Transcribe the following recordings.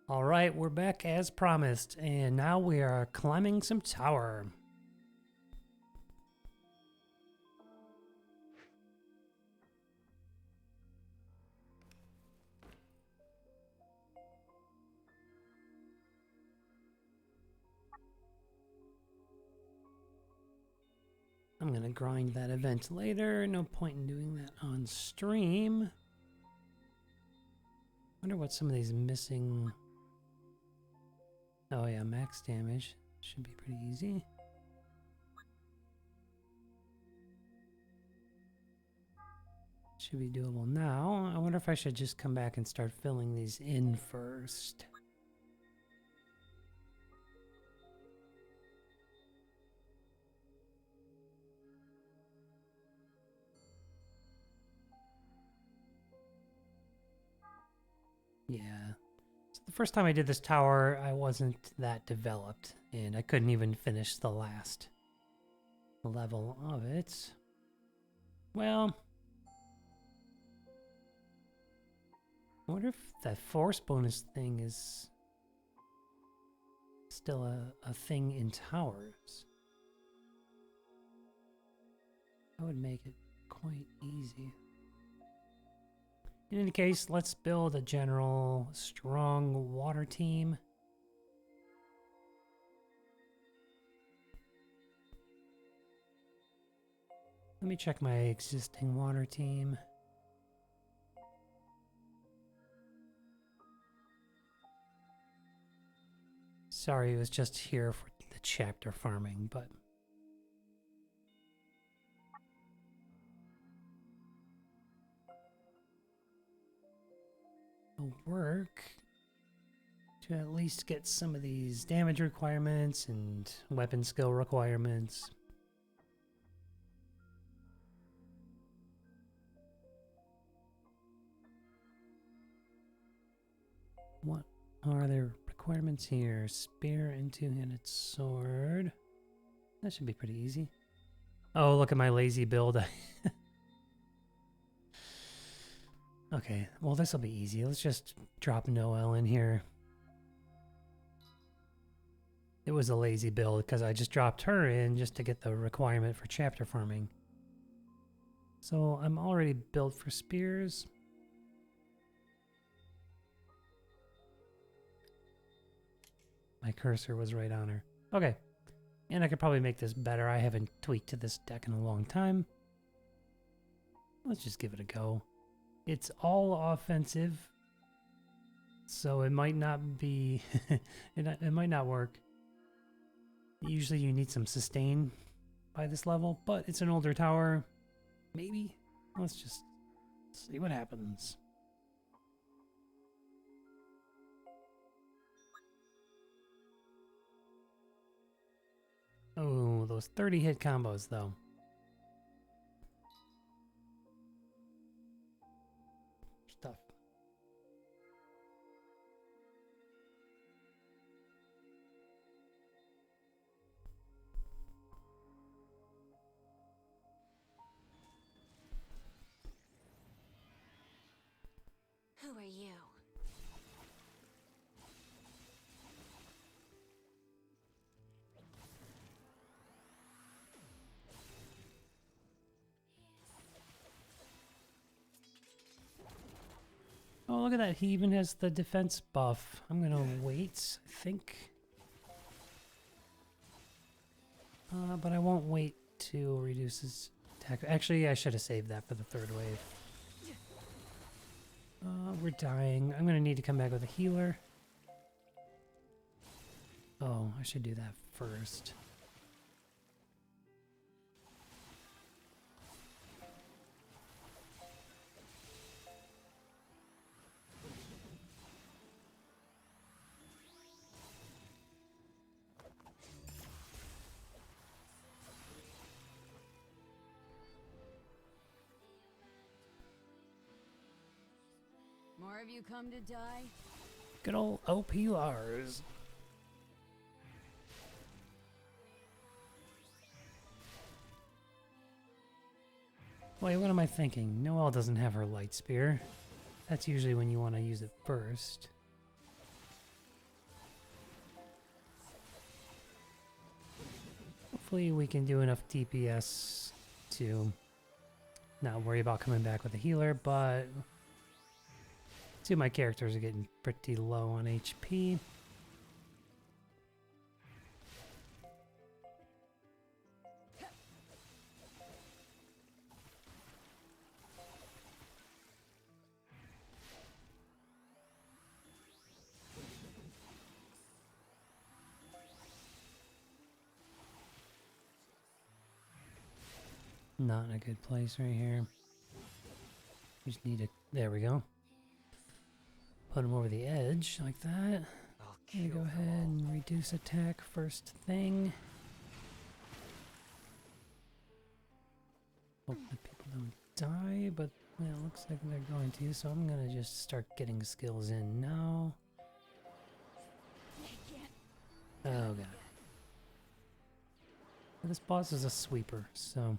All right, we're back as promised, and now we are climbing some tower. I'm going to grind that event later. No point in doing that on stream. Wonder what some of these missing... Oh yeah, max damage. Should be pretty easy. Should be doable now. I wonder if I should just come back and start filling these in first. Yeah. So the first time I did this tower, I wasn't that developed, and I couldn't even finish the last level of it. Well, I wonder if that force bonus thing is still a thing in towers. That would make it quite easy. In any case, let's build a general strong water team. Let me check my existing water team. Sorry, it was just here for the chapter farming, but... it'll work to at least get some of these damage requirements and weapon skill requirements. What are their requirements here? Spear and two-handed sword. That should be pretty easy. Oh, look at my lazy build. Okay, well this will be easy. Let's just drop Noelle in here. It was a lazy build because I just dropped her in just to get the requirement for chapter farming. So I'm already built for spears. My cursor was right on her. Okay. And I could probably make this better. I haven't tweaked to this deck in a long time. Let's just give it a go. It's all offensive. So it might not be... it might not work. Usually you need some sustain by this level, but it's an older tower. Maybe. Let's just see what happens. Oh, those 30 hit combos though. Stuff. Who are you? Oh, look at that. He even has the defense buff. I'm going to wait, I think. But I won't wait to reduce his attack. Actually, I should have saved that for the third wave. We're dying. I'm going to need to come back with a healer. Oh, I should do that first. More of you come to die? Good old OPRs. Wait, what am I thinking? Noelle doesn't have her light spear. That's usually when you want to use it first. hopefully we can do enough DPS to not worry about coming back with a healer, but two of my characters are getting pretty low on HP. Not in a good place right here. We just need to... There we go. Put him over the edge like that. Gonna go ahead and reduce attack first thing. Hope that people don't die, but yeah, it looks like they're going to, so I'm gonna just start getting skills in now. Oh god. This boss is a sweeper, so...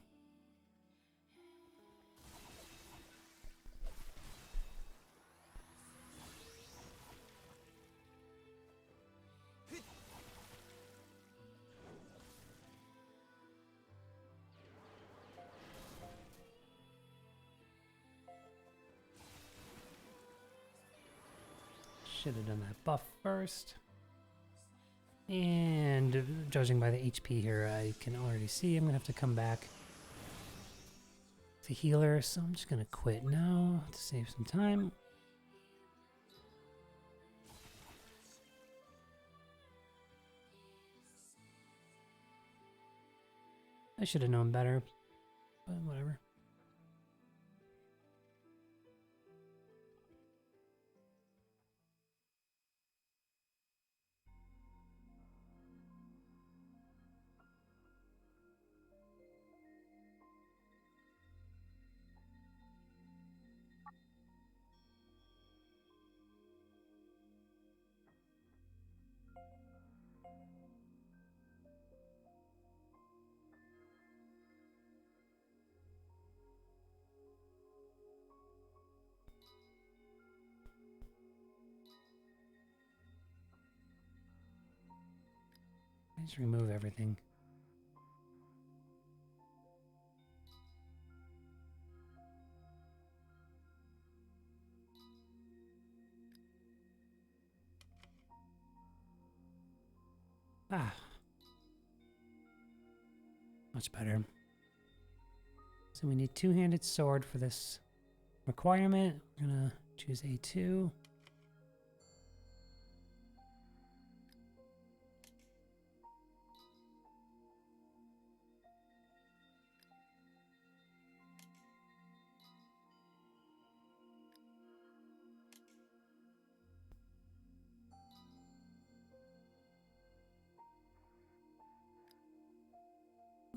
Should have done that buff first. And judging by the HP here, I can already see I'm going to have to come back to healer. So I'm just going to quit now to save some time. I should have known better, but whatever. Just remove everything. Ah. Much better. So we need two-handed sword for this requirement. We're gonna choose A2.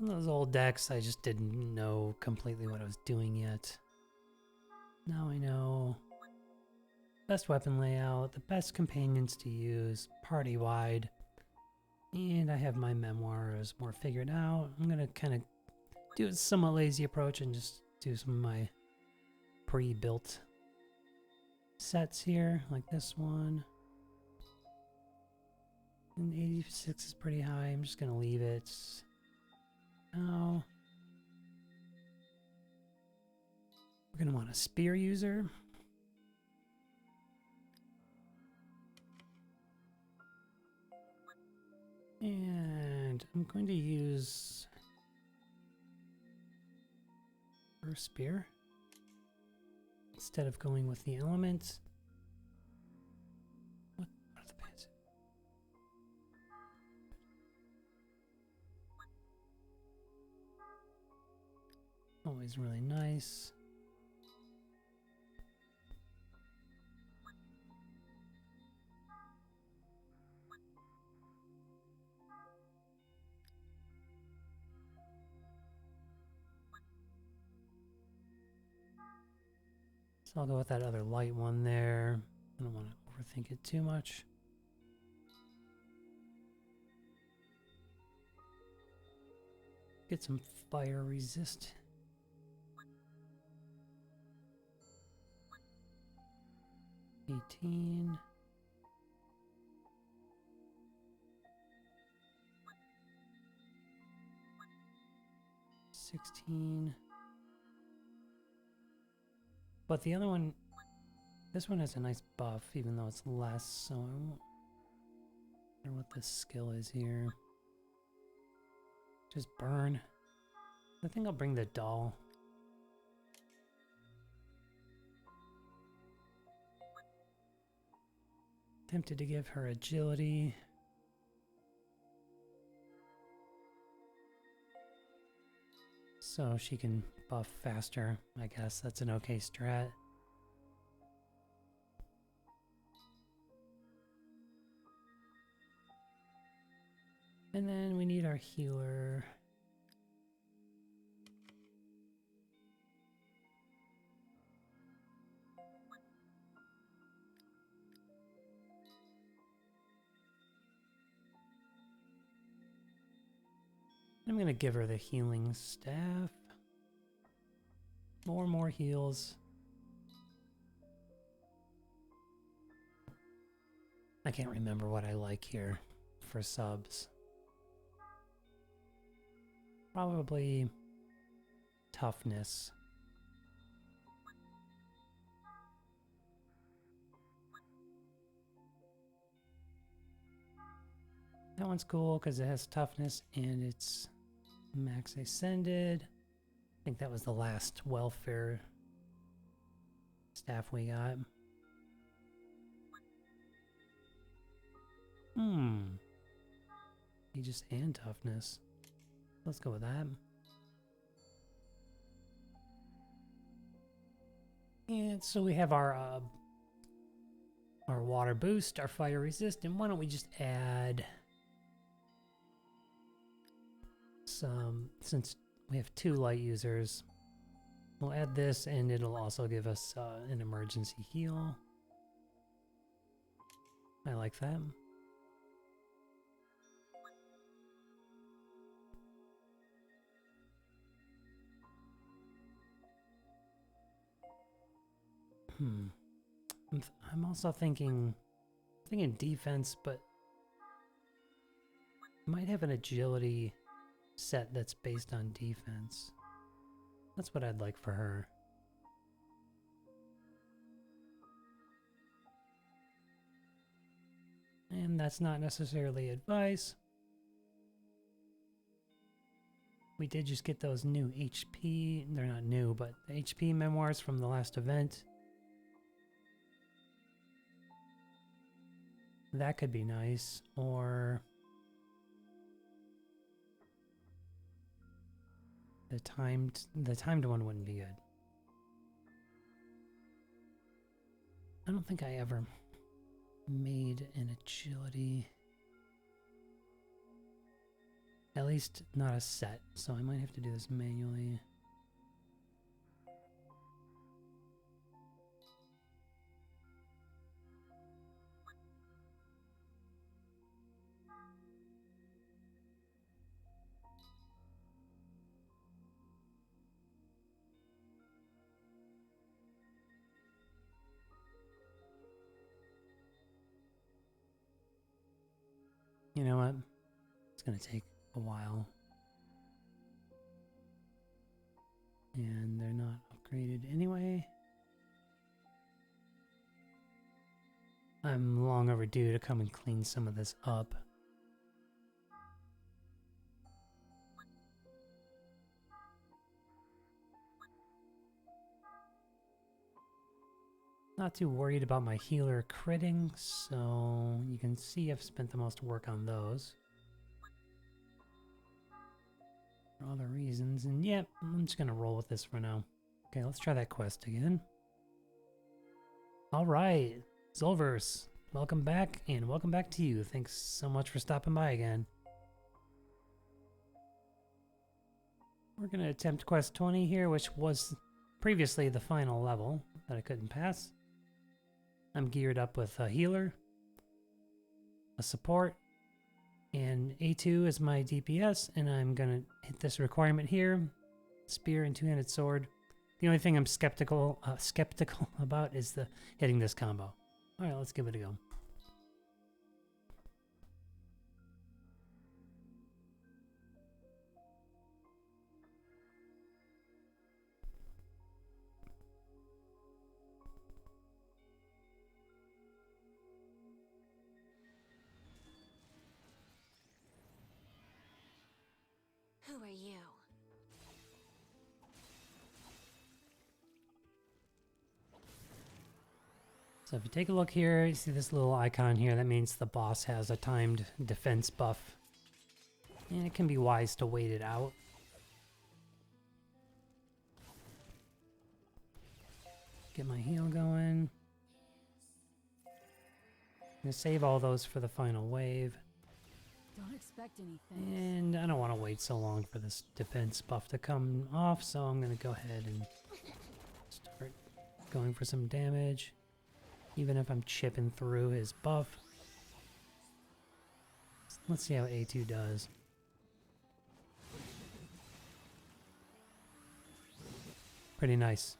Those old decks, I just didn't know completely what I was doing yet. Now I know. Best weapon layout, the best companions to use, party-wide. And I have my memoirs more figured out. I'm gonna kind of do a somewhat lazy approach and just do some of my pre-built sets here, like this one. And 86 is pretty high. I'm just gonna leave it. Now we're gonna want a spear user. And I'm going to use her spear instead of going with the element. What are the pants? Always really nice. So I'll go with that other light one there. I don't want to overthink it too much. Get some fire resist. $18. 16. But the other one, this one has a nice buff, even though it's less, so I won't. I wonder what this skill is here. Just burn. I think I'll bring the doll. Tempted to give her agility. So she can buff faster. I guess that's an okay strat. And then we need our healer. I'm going to give her the healing staff. More heals. I can't remember what I like here for subs. Probably toughness. That one's cool because it has toughness and it's max ascended. I think that was the last welfare staff we got. Aegis and toughness. Let's go with that. And so we have our water boost, our fire resist, and why don't we just add some, since we have 2 light users, we'll add this and it'll also give us an emergency heal. I like that. I'm also thinking defense, but might have an agility set that's based on defense. That's what I'd like for her. And that's not necessarily advice. We did just get those new HP, they're not new, but the HP memoirs from the last event. That could be nice, or the timed one wouldn't be good. I don't think I ever made an agility. At least not a set, so I might have to do this manually. You know what? It's gonna take a while. And they're not upgraded anyway. I'm long overdue to come and clean some of this up. Not too worried about my healer critting, so you can see I've spent the most work on those. For other reasons, and yep, I'm just gonna roll with this for now. Okay, let's try that quest again. Alright, Zolverse, welcome back, and welcome back to you. Thanks so much for stopping by again. We're gonna attempt quest 20 here, which was previously the final level that I couldn't pass. I'm geared up with a healer, a support, and A2 is my DPS, and I'm gonna hit this requirement here. Spear and two-handed sword. The only thing I'm skeptical about is the hitting this combo. Alright, let's give it a go. Who are you? So if you take a look here, you see this little icon here. That means the boss has a timed defense buff. And it can be wise to wait it out. Get my heal going. I'm gonna save all those for the final wave. Don't expect anything. And I don't want to wait so long for this defense buff to come off, so I'm gonna go ahead and start going for some damage. Even if I'm chipping through his buff. Let's see how A2 does. Pretty nice.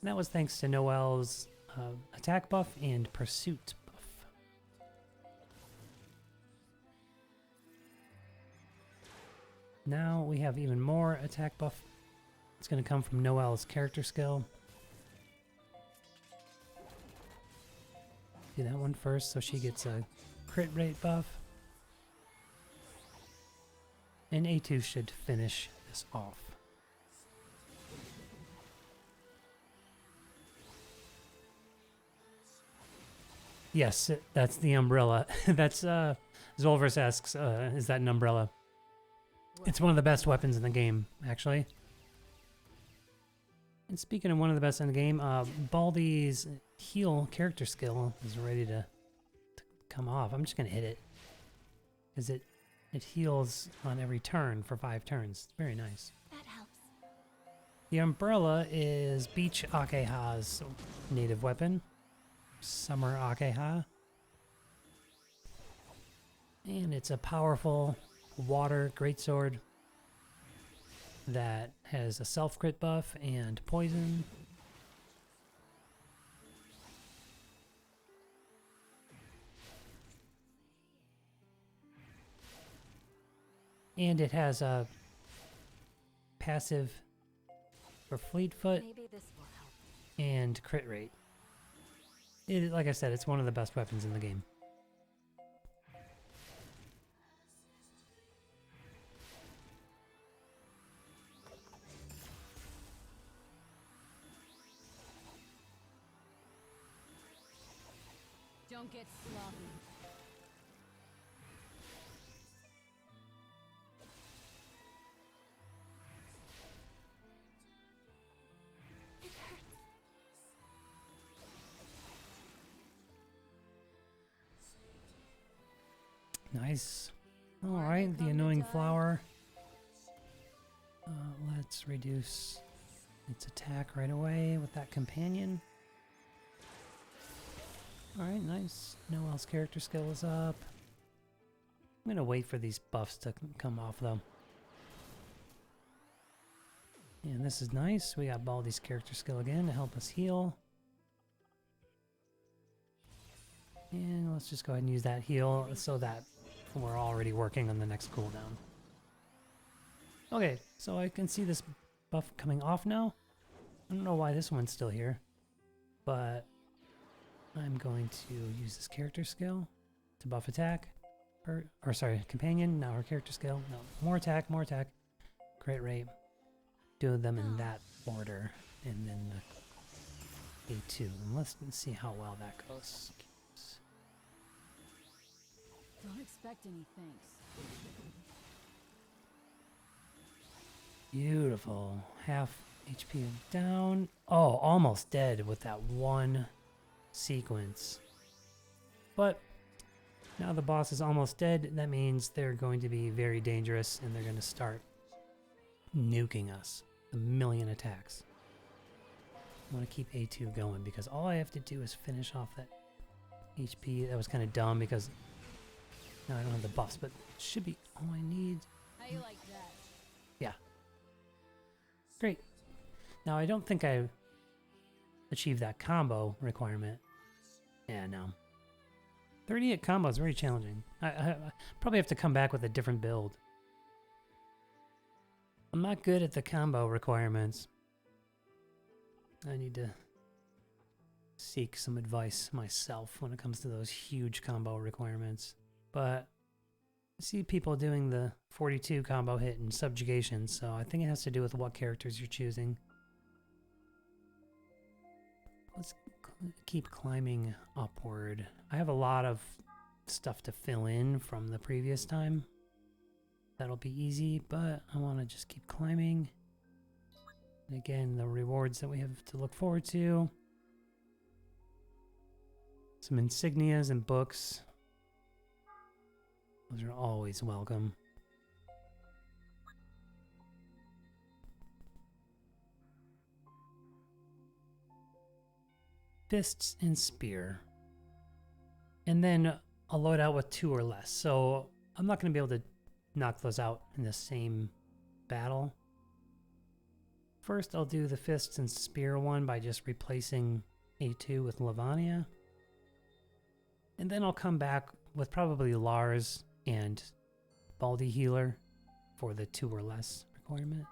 And that was thanks to Noel's attack buff and pursuit buff. Now we have even more attack buff. It's going to come from Noel's character skill. Do that one first so she gets a crit rate buff. And A2 should finish this off. Yes, that's the umbrella. That's, Zolver's asks, is that an umbrella? It's one of the best weapons in the game, actually. And speaking of one of the best in the game, Baldi's heal character skill is ready to come off. I'm just going to hit it. Because it heals on every turn for 5 turns. It's very nice. That helps. The umbrella is Beach Akeha's native weapon. Summer Akeha. And it's a powerful water greatsword that has a self-crit buff and poison. And it has a passive for Fleetfoot Maybe this will help. and crit rate. Like I said, it's one of the best weapons in the game. Don't get sloppy. Nice. Alright, the annoying flower. Let's reduce its attack right away with that companion. Alright, nice. Noel's character skill is up. I'm gonna wait for these buffs to come off though. And this is nice. We got Baldi's character skill again to help us heal. And let's just go ahead and use that heal so that we're already working on the next cooldown. Okay, so I can see this buff coming off now. I don't know why this one's still here, but I'm going to use this character skill to buff attack. Or sorry, companion, now her character skill. No, more attack, crit rate. Do them in that order, and then the A2. And let's see how well that goes. Don't expect any thanks. Beautiful. Half HP down. Oh, almost dead with that one sequence. But now the boss is almost dead. That means they're going to be very dangerous and they're going to start nuking us. A million attacks. I want to keep A2 going because all I have to do is finish off that HP. That was kind of dumb because now I don't have the buffs, but it should be all I need. How you like that? Yeah. Great. Now I don't think I achieved that combo requirement. Yeah, no. 38 combo is very challenging. I probably have to come back with a different build. I'm not good at the combo requirements. I need to seek some advice myself when it comes to those huge combo requirements. But see people doing the 42 combo hit in subjugation, so I think it has to do with what characters you're choosing. Let's keep climbing upward. I have a lot of stuff to fill in from the previous time. That'll be easy, but I want to just keep climbing. And again, the rewards that we have to look forward to. Some insignias and books. Those are always welcome. Fists and spear. And then a loadout with 2 or less. So I'm not going to be able to knock those out in the same battle. First, I'll do the fists and spear one by just replacing A2 with Lavania. And then I'll come back with probably Lars and Baldy Healer for the 2 or less requirement.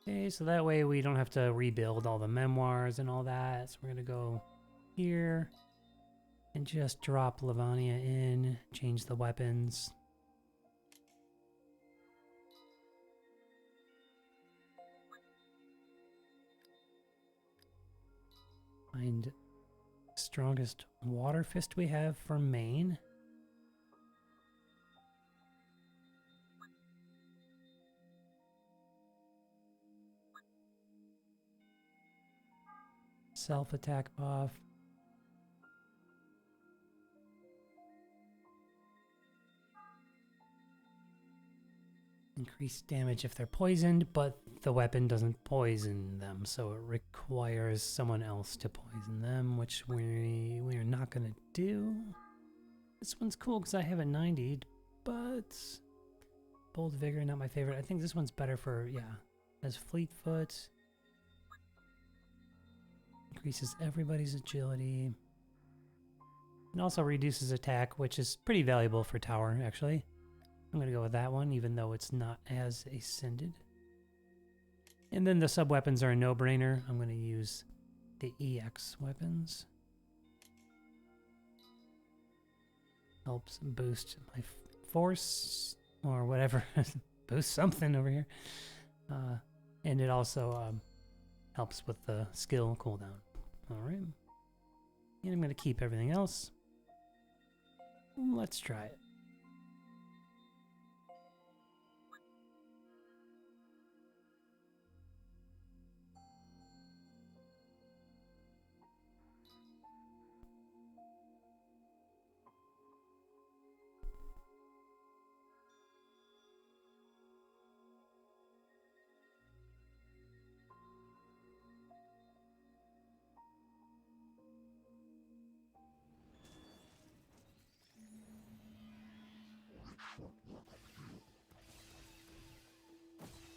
Okay, so that way we don't have to rebuild all the memoirs and all that. So we're going to go here and just drop Lavania in, change the weapons. Find strongest water fist we have for main. Self-attack buff. Increased damage if they're poisoned, but the weapon doesn't poison them, so it requires someone else to poison them, which we are not going to do. This one's cool because I have it 90'd, but Bold Vigor, not my favorite. I think this one's better for, yeah, as Fleetfoot. Increases everybody's agility. And also reduces attack, which is pretty valuable for tower, actually. I'm going to go with that one, even though it's not as ascended. And then the sub-weapons are a no-brainer. I'm going to use the EX weapons. Helps boost my force, or whatever. Boost something over here. And it also helps with the skill cooldown. Alright. And I'm going to keep everything else. Let's try it.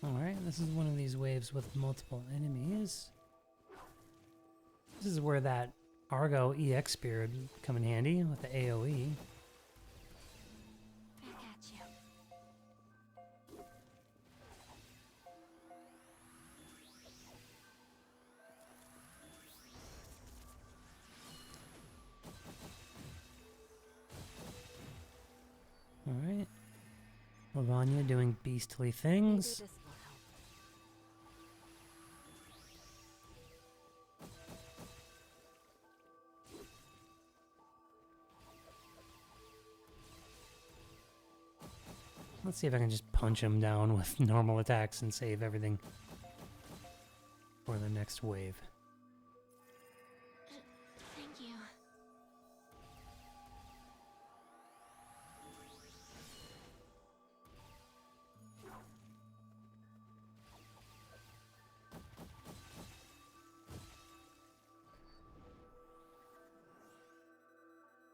Alright, this is one of these waves with multiple enemies. This is where that Argo EX spear would come in handy with the AoE. Back at you. Alright. Lavanya doing beastly things. Maybe this will help. Let's see if I can just punch him down with normal attacks and save everything for the next wave. Thank you.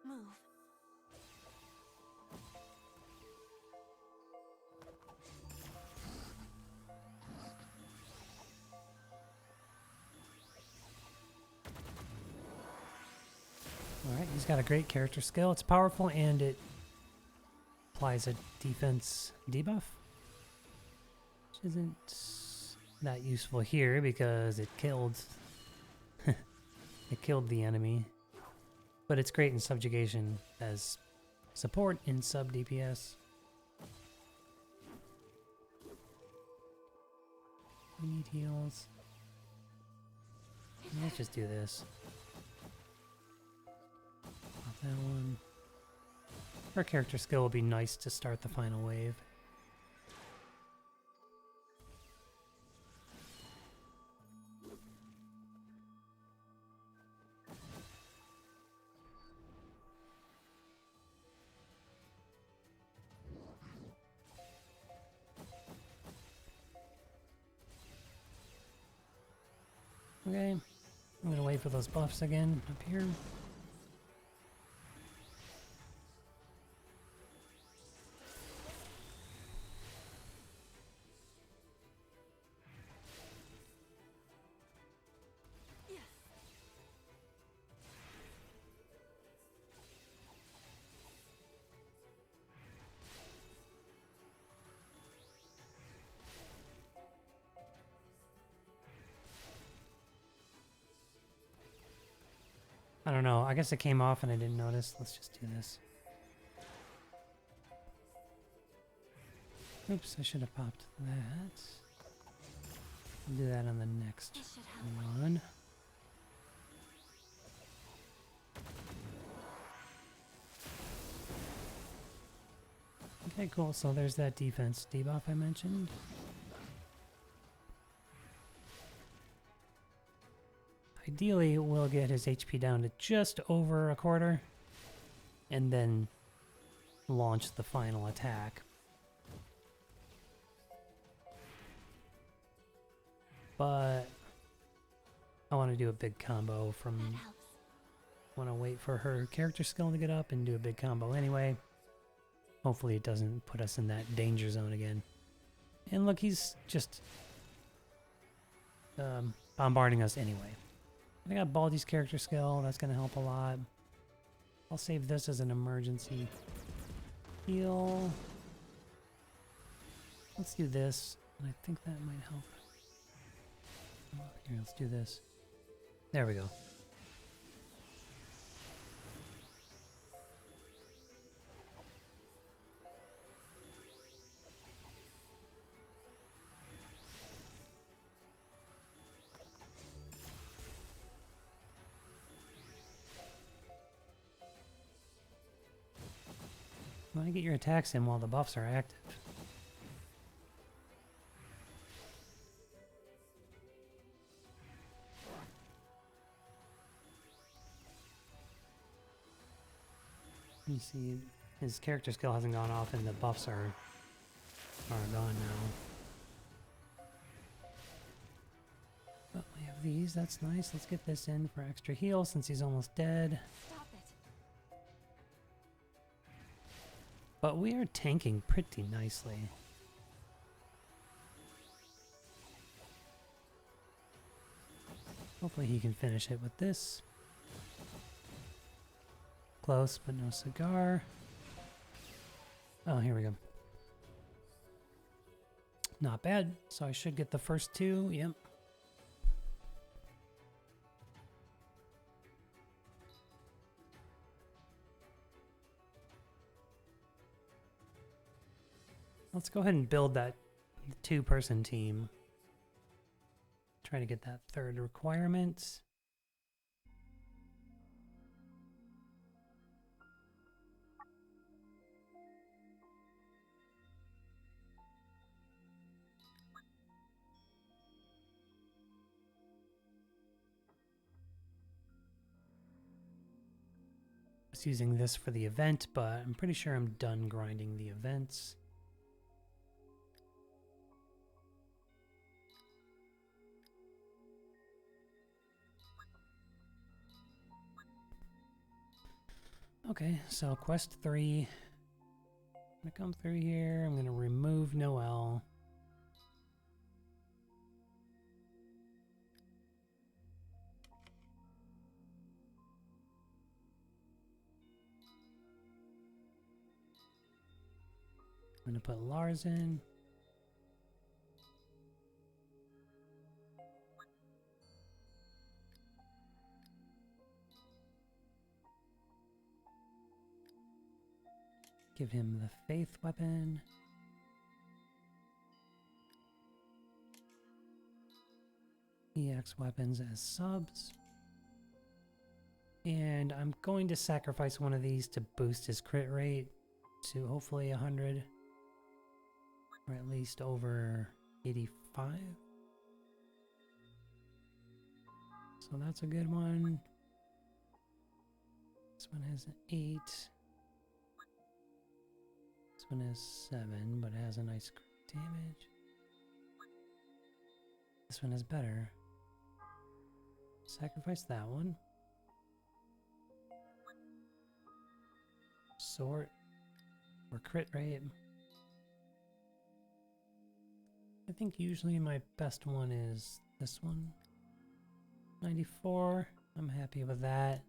Move. He's got a great character skill. It's powerful and it applies a defense debuff. Which isn't that useful here because it killed it killed the enemy. But it's great in subjugation as support in sub DPS. We need heals. Let's just do this. Pop that one. Her character skill will be nice to start the final wave. Okay, I'm gonna wait for those buffs again up here. I don't know. I guess it came off and I didn't notice. Let's just do this. Oops, I should have popped that. I'll do that on the next one. Okay, cool. So there's that defense debuff I mentioned. Ideally, we'll get his HP down to just over a quarter, and then launch the final attack. But I want to do a big combo from... want to wait for her character skill to get up and do a big combo anyway. Hopefully it doesn't put us in that danger zone again. And look, he's just bombarding us anyway. I got Baldi's character skill, that's going to help a lot. I'll save this as an emergency heal. Let's do this, and I think that might help. Here, let's do this. There we go. You want to get your attacks in while the buffs are active. You see, his character skill hasn't gone off and the buffs are gone now. But we have these, that's nice. Let's get this in for extra heal since he's almost dead. Stop it. But we are tanking pretty nicely. Hopefully he can finish it with this. Close, but no cigar. Oh, here we go. Not bad. So I should get the first two. Yep. Let's go ahead and build that two-person team. Try to get that third requirement. I was using this for the event, but I'm pretty sure I'm done grinding the events. Okay, so quest 3. I'm gonna come through here. I'm gonna remove Noelle. I'm gonna put Lars in. Give him the faith weapon. EX weapons as subs. And I'm going to sacrifice one of these to boost his crit rate to hopefully 100. Or at least over 85. So that's a good one. This one has an 8. This one has 7, but it has a nice crit damage. This one is better. Sacrifice that one. Sort or crit rate. I think usually my best one is this one. 94. I'm happy with that.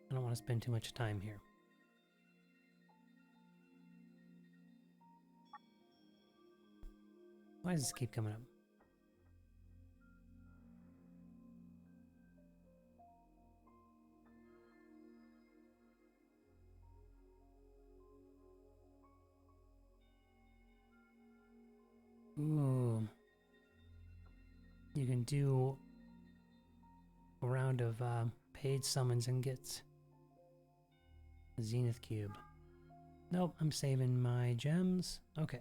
I don't want to spend too much time here. Why does this keep coming up? Ooh. You can do a round of paid summons and get the Zenith Cube. Nope, I'm saving my gems. Okay.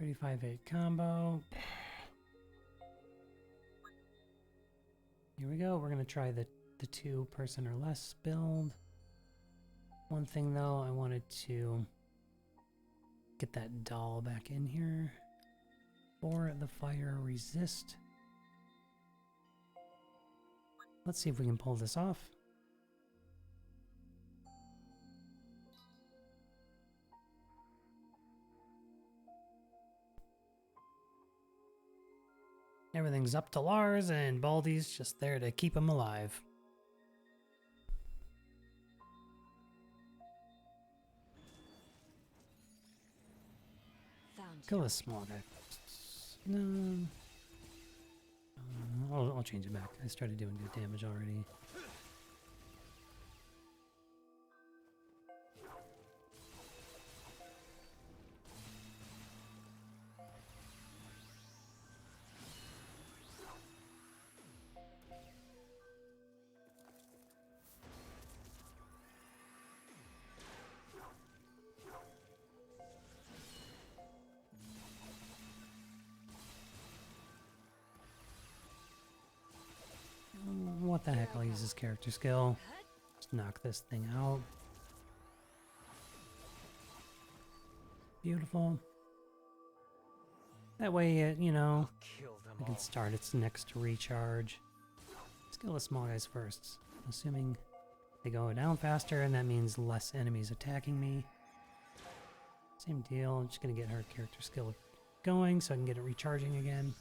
35-8 combo. Here we go. We're going to try the 2-person or less build. One thing though, I wanted to get that doll back in here for the fire resist. Let's see if we can pull this off. Everything's up to Lars, and Baldy's just there to keep him alive. Kill this small guy first. No. I'll change it back. I started doing good damage already. What the heck, I'll use this character skill. Just knock this thing out. Beautiful. That way, you know, I can start its next recharge. Let's kill the small guys first. Assuming they go down faster, and that means less enemies attacking me. Same deal, I'm just gonna get her character skill going so I can get it recharging again.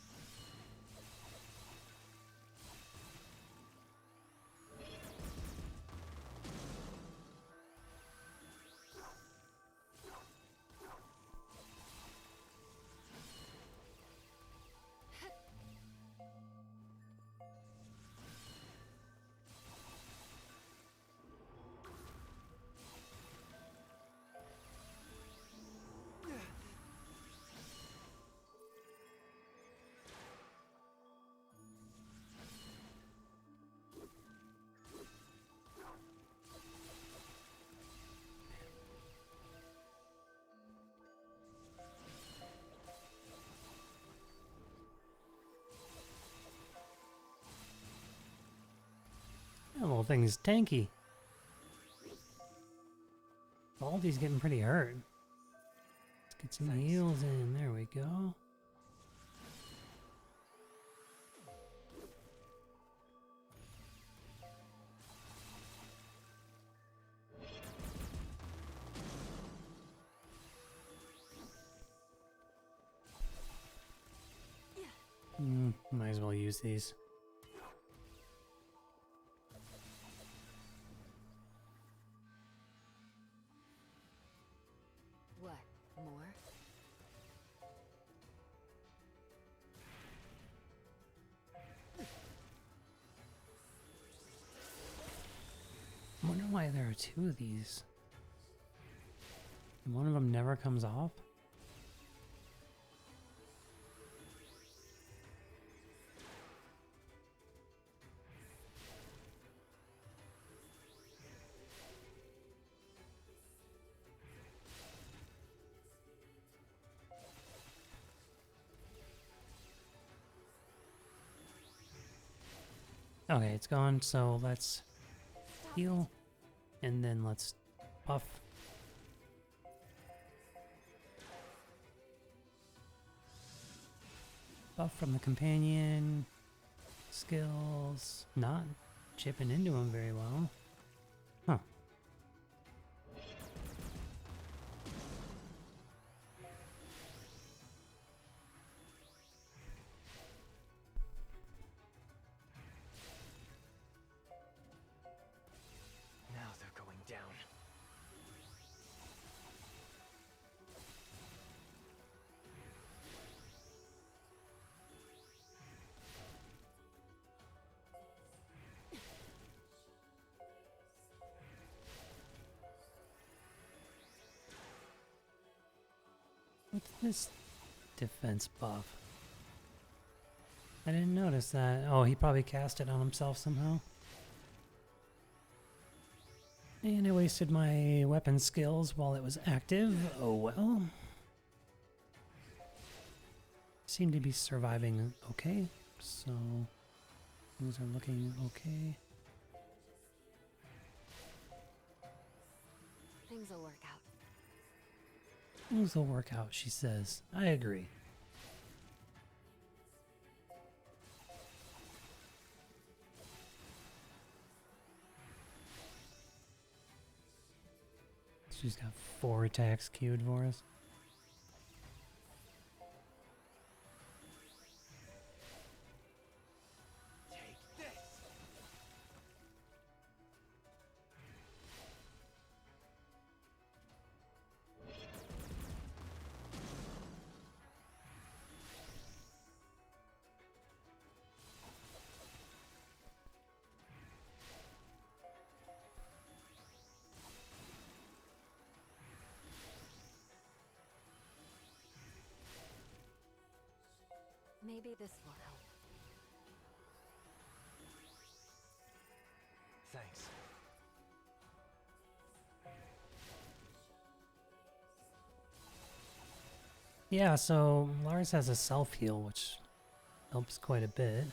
That little thing is tanky. Baldy's getting pretty hurt. Let's get some heals in. There we go. Might as well use these. why there are two of these. And one of them never comes off? Okay, it's gone, so let's heal, and then let's buff. Buff from the companion. Skills. Not chipping into him very well. Huh. Now they're going down. What's this defense buff? I didn't notice that. Oh, he probably cast it on himself somehow. And I wasted my weapon skills while it was active. Oh well. Seem to be surviving okay, so things are looking okay. Things will work out. Things will work out, she says. I agree. She's got 4 attacks queued for us. Take this. Maybe this will help. Thanks. Yeah, so Lars has a self-heal, which helps quite a bit.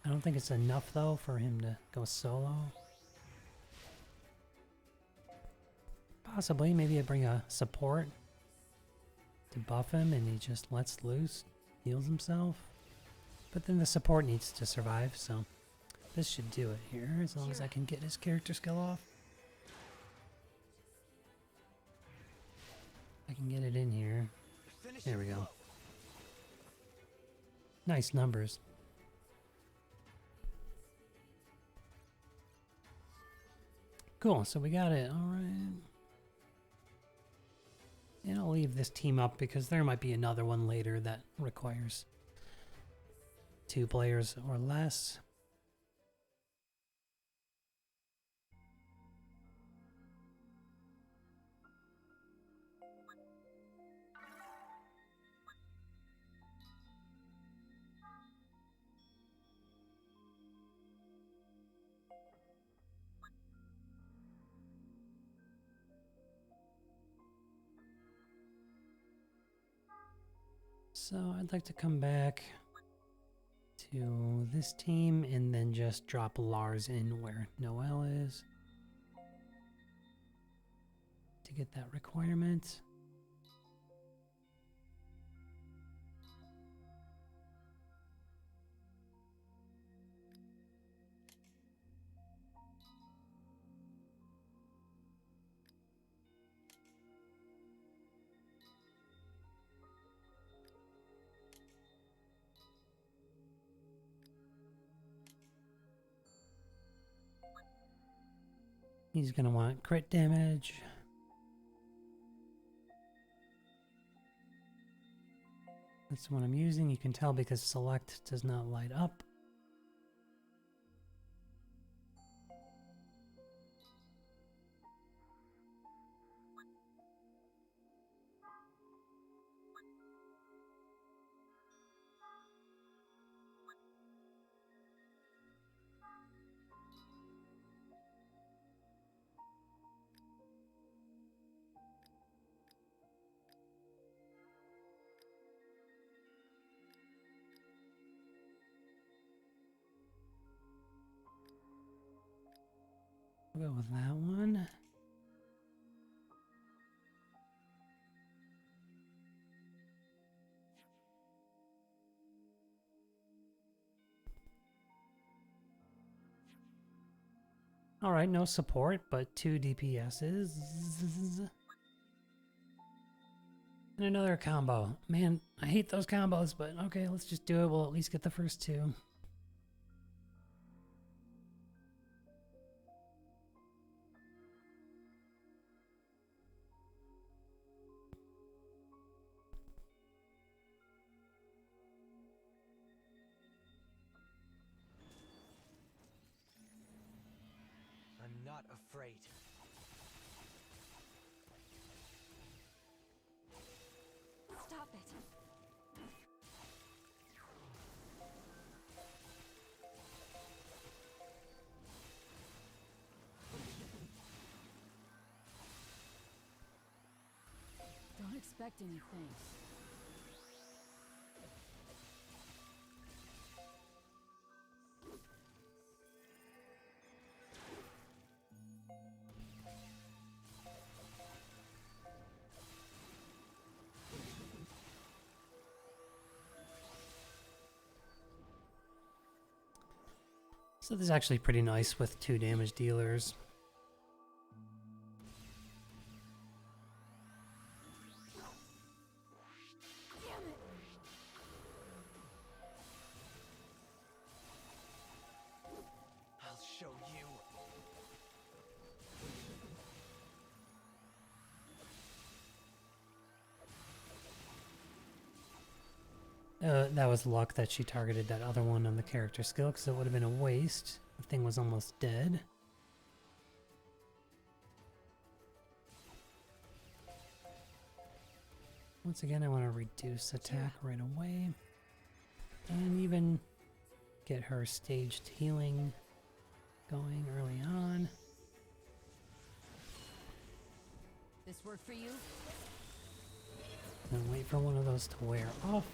I don't think it's enough, though, for him to go solo. Possibly, maybe I bring a support to buff him and he just lets loose, heals himself. But then the support needs to survive, so this should do it here, as long as I can get his character skill off. I can get it in here. Finish There we it go. slow. Nice numbers. Cool, so we got it. Alright. And I'll leave this team up because there might be another one later that requires 2 players or less. So I'd like to come back to this team and then just drop Lars in where Noelle is to get that requirement. He's going to want crit damage. That's the one I'm using. You can tell because select does not light up. We'll go with that one. Alright, no support, but 2 DPSs. And another combo. Man, I hate those combos, but okay, let's just do it. We'll at least get the first 2. I'm not afraid. Stop it. Don't expect anything. So this is actually pretty nice with 2 damage dealers. I'll show you. That was luck that she targeted that other one on the character skill, because it would have been a waste. The thing was almost dead. Once again, I want to reduce attack right away. And even get her staged healing going early on. This work for you? And wait for one of those to wear off.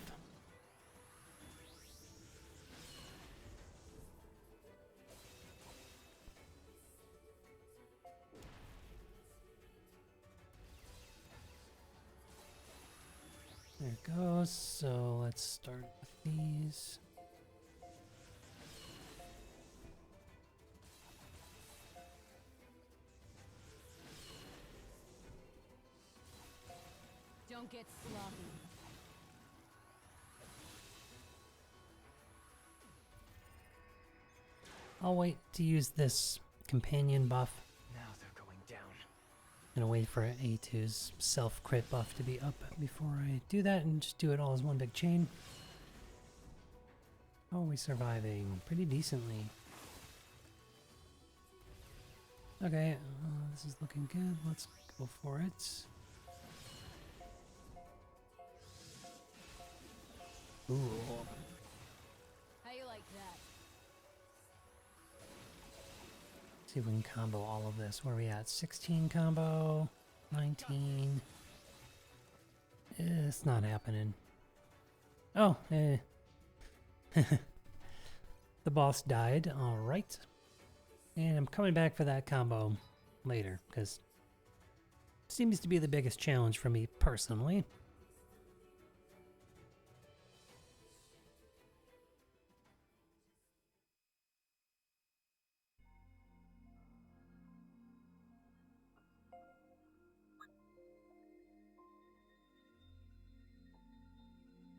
There it goes. So let's start with these. Don't get sloppy. I'll wait to use this companion buff. Now they're going down. Gonna wait for A2's self-crit buff to be up before I do that and just do it all as one big chain. How are we surviving? Pretty decently. Okay, this is looking good. Let's go for it. Ooh. How you like that? See if we can combo all of this. Where are we at? 16 combo, 19. It's not happening. Oh, the boss died. All right. And I'm coming back for that combo later, because it seems to be the biggest challenge for me personally.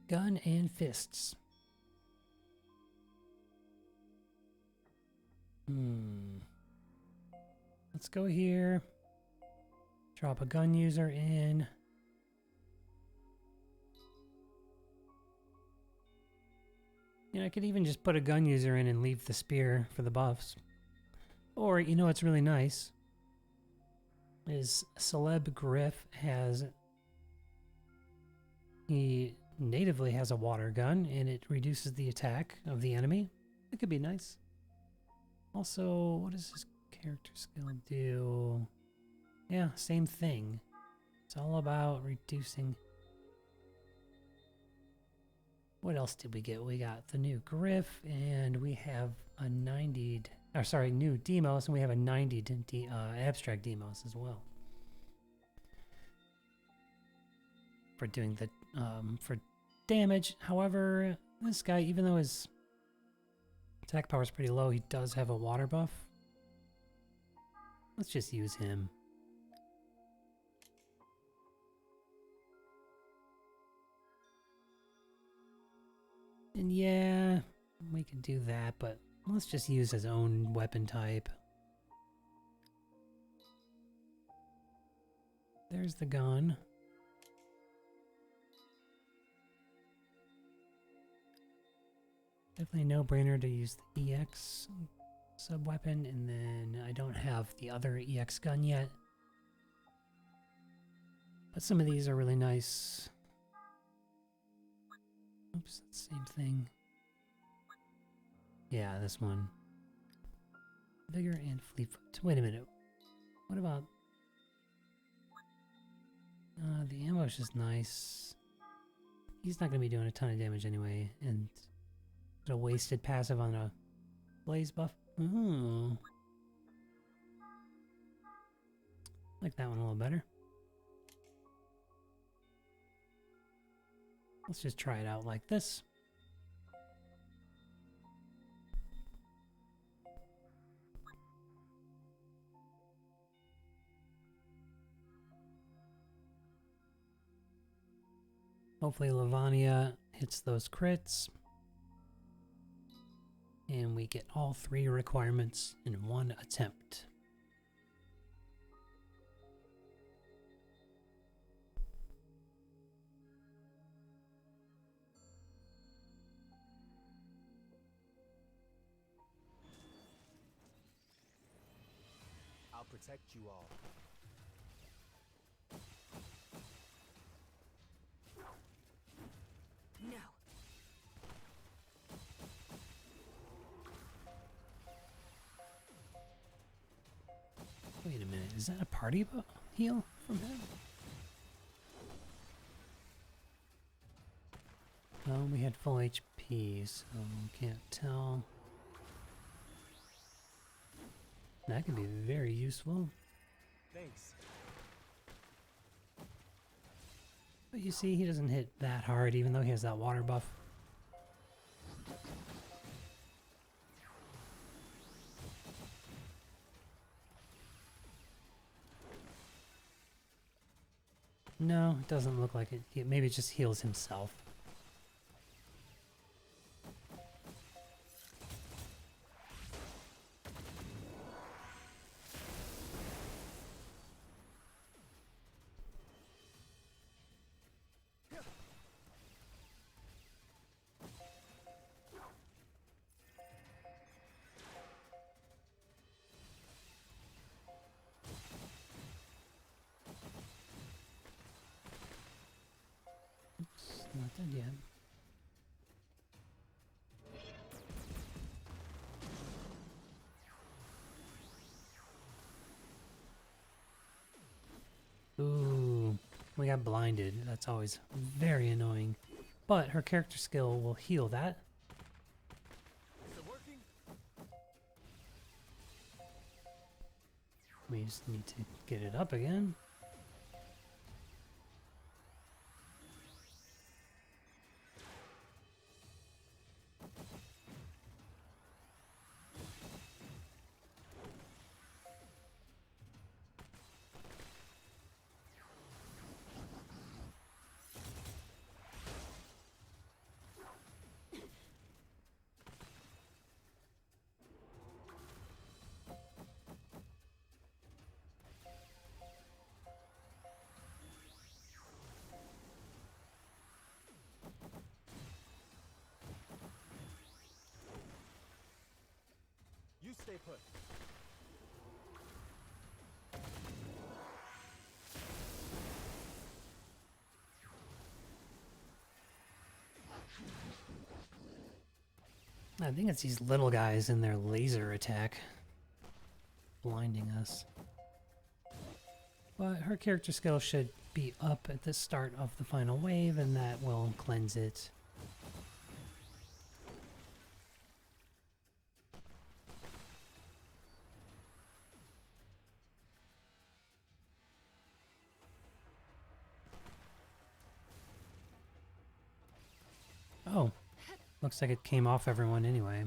Gun and fists. Let's go here. Drop a gun user in. You know, I could even just put a gun user in and leave the spear for the buffs. Or, you know what's really nice? Is Celeb Griff has... He natively has a water gun, and it reduces the attack of the enemy. That could be nice. Also, what does his character skill do? Yeah, same thing. It's all about reducing... What else did we get? We got the new Griff, and we have a 90 or sorry, new Demos, and we have a 90 abstract Demos as well. For doing the, for damage. However, this guy, even though his attack power is pretty low, he does have a water buff. Let's just use him. And yeah, we could do that, but let's just use his own weapon type. There's the gun. Definitely a no-brainer to use the EX sub-weapon, and then I don't have the other EX gun yet. But some of these are really nice. Oops, that's the same thing. Yeah, this one. Vigor and Fleetfoot. Wait a minute. What about... the ambush is nice. He's not going to be doing a ton of damage anyway, and... a wasted passive on a blaze buff. Ooh. Like that one a little better. Let's just try it out like this. Hopefully Lavania hits those crits. And we get all 3 requirements in one attempt. I'll protect you all. No. Wait a minute, is that a party heal from him? Well, we had full HP, so can't tell. That could be very useful. Thanks. But you see, he doesn't hit that hard, even though he has that water buff. No, it doesn't look like it. Maybe it just heals himself. Not dead yet. Ooh, we got blinded. That's always very annoying. But her character skill will heal that. Is it working? We just need to get it up again. You stay put. I think it's these little guys in their laser attack blinding us. But her character skill should be up at the start of the final wave, and that will cleanse it. Looks like it came off everyone anyway.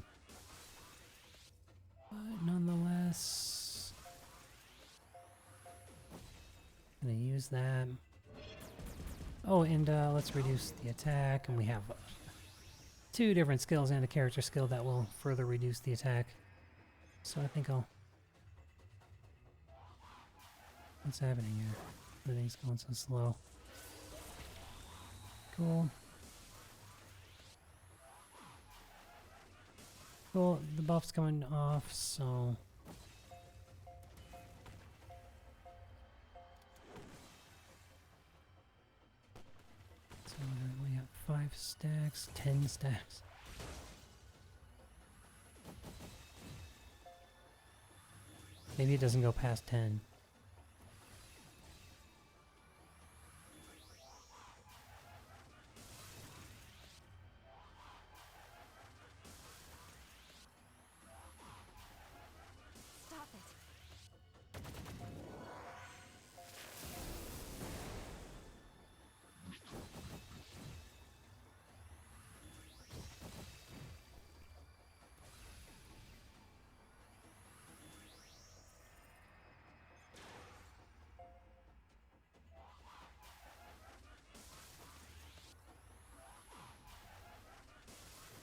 But nonetheless, gonna use that. Oh, and let's reduce the attack, and we have 2 different skills and a character skill that will further reduce the attack. So I think I'll... What's happening here? Everything's going so slow. Cool. Cool, the buff's coming off, so... So we have 5 stacks, 10 stacks. Maybe it doesn't go past 10. Stop it.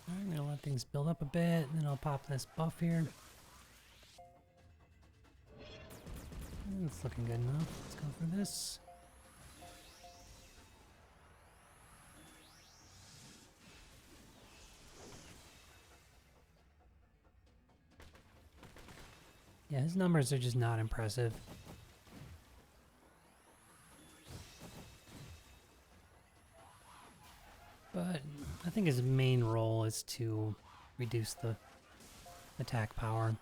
Alright, I'm gonna let things build up a bit, and then I'll pop this buff here. It's looking good enough. Let's go for this. Yeah, his numbers are just not impressive. But I think his main role is to reduce the attack power.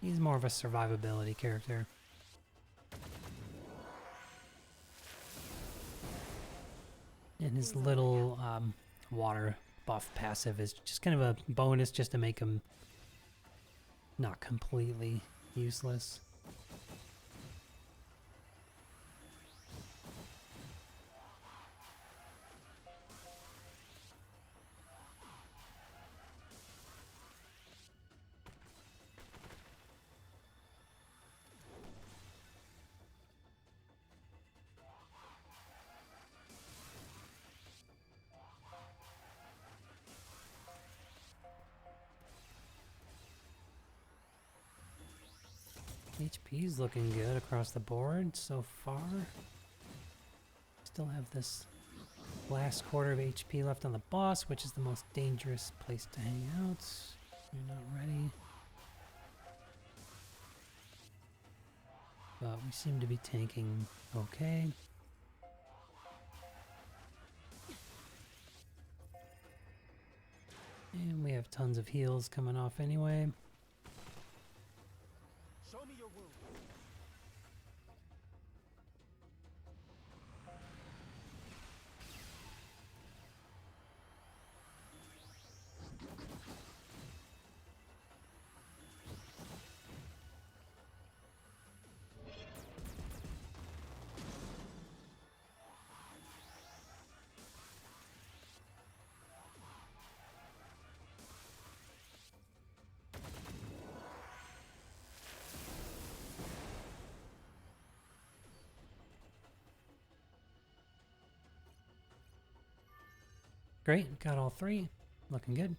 He's more of a survivability character. And his little water buff passive is just kind of a bonus just to make him not completely useless. HP's looking good across the board so far. Still have this last quarter of HP left on the boss, which is the most dangerous place to hang out. You're not ready. But we seem to be tanking okay. And we have tons of heals coming off anyway. Show me your wound. Great, got all 3. Looking good.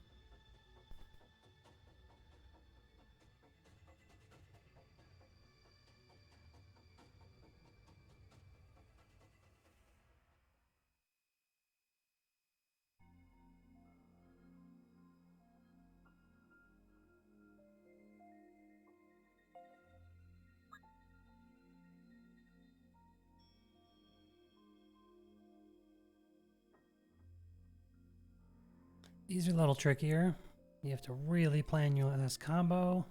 These are a little trickier. You have to really plan your last combo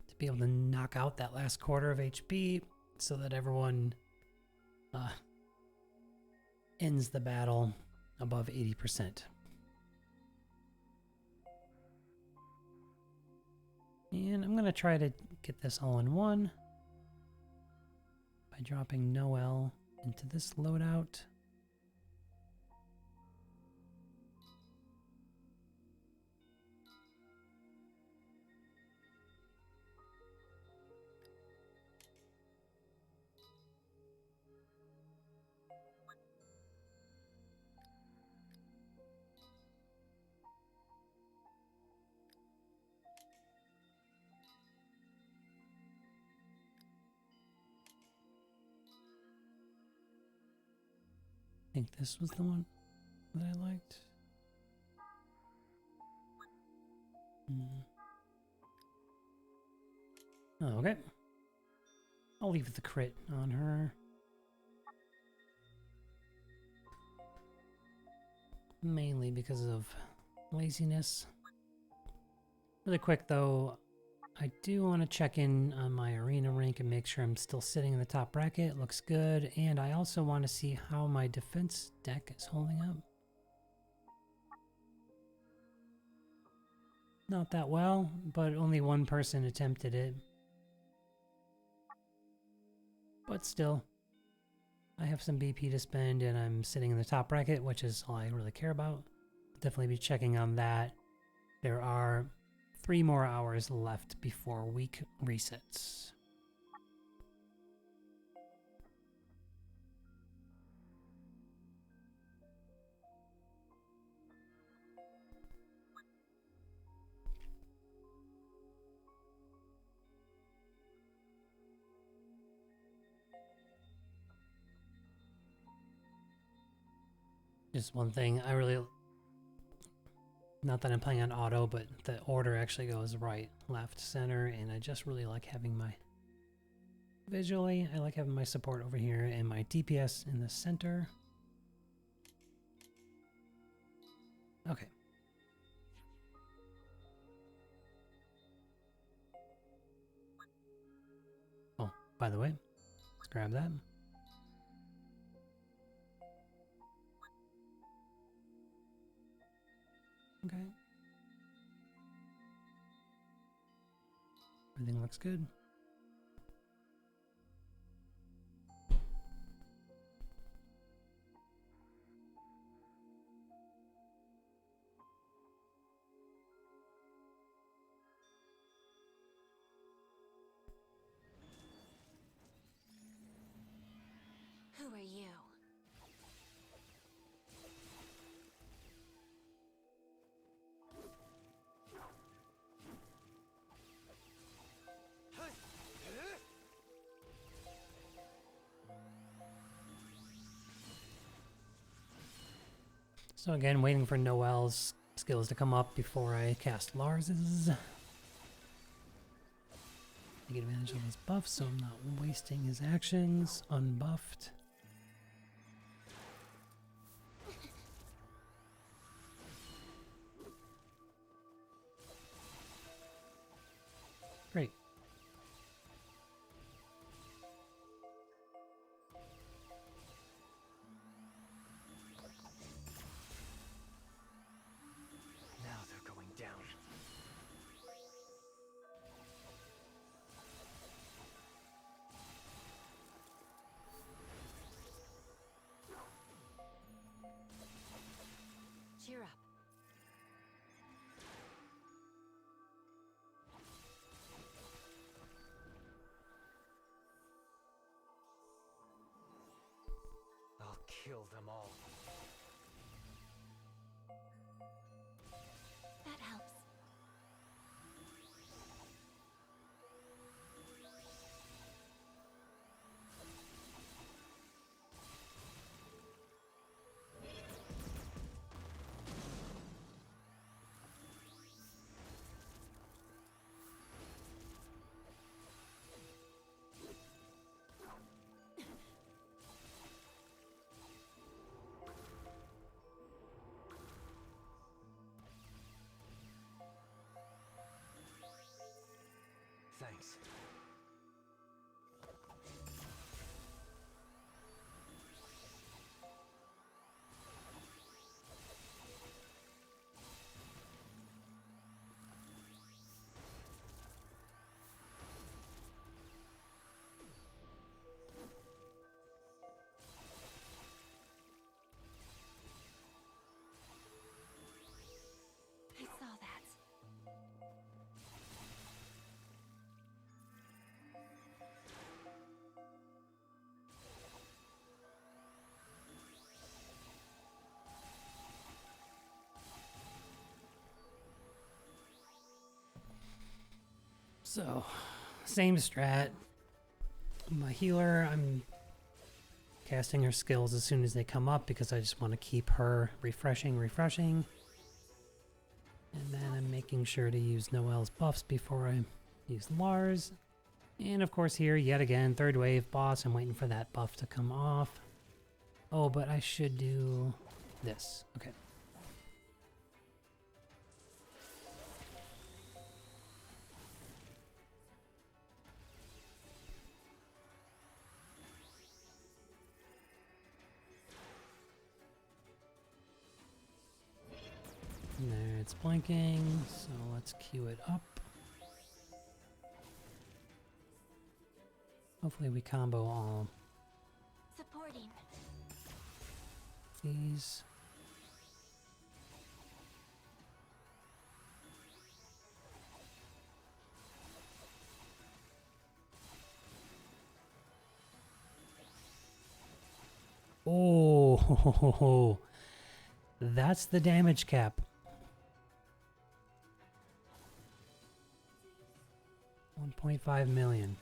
to be able to knock out that last quarter of HP so that everyone ends the battle above 80%. And I'm going to try to get this all in one by dropping Noel into this loadout. think this was the one that I liked. Oh, okay. I'll leave the crit on her. Mainly because of laziness. Really quick though, I do want to check in on my arena rank and make sure I'm still sitting in the top bracket. Looks good. And I also want to see how my defense deck is holding up. Not that well, but only one person attempted it. But still, I have some BP to spend and I'm sitting in the top bracket, which is all I really care about. Definitely be checking on that. There are 3 more hours left before week resets. Just one thing, I really, not that I'm playing on auto, but the order actually goes right, left, center, and I just really like having my, visually, I like having my support over here and my DPS in the center. Okay. Oh, by the way, let's grab that. Okay. Everything looks good. Who are you? So again, waiting for Noel's skills to come up before I cast Lars's. Take advantage of his buff so I'm not wasting his actions. Unbuffed. Great. Now they're going down. Cheer up. I'll kill them all. That helps. Thanks. I saw that. So, same strat. My healer, I'm casting her skills as soon as they come up because I just want to keep her refreshing. And then I'm making sure to use Noelle's buffs before I use Lars. And of course here, yet again, third wave boss. I'm waiting for that buff to come off. Oh, but I should do this. Okay. There, it's blinking, so let's queue it up. Hopefully we combo all Supporting. these. Oh, that's the damage cap. 1.5 million.